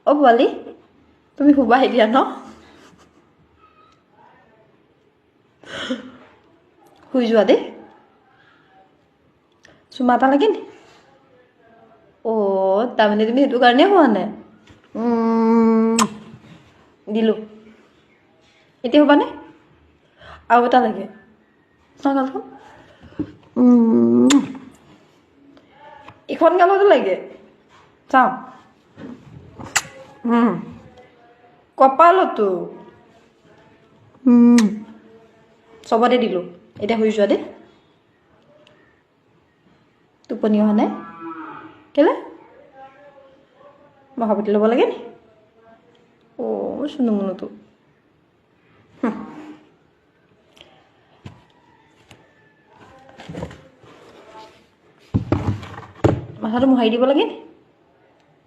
অ পোৱালি তুমি শুবা এতিয়া ন শুই যোৱা দেই চুমা এটা লাগে নি তাৰমানে তুমি সেইটো কাৰণে হোৱা নাই দিলোঁ এতিয়া হ'বানে আৰু এটা লাগে গালখন ইখন গালতো লাগে চাওঁ কপালতো চবতে দিলোঁ এতিয়া শুই যোৱা দেই টোপনি অহা নাই কেলে বহা পাতি ল'ব লাগে নি চুনু মুনুটো মাথাটো মোহাৰি দিব লাগে নি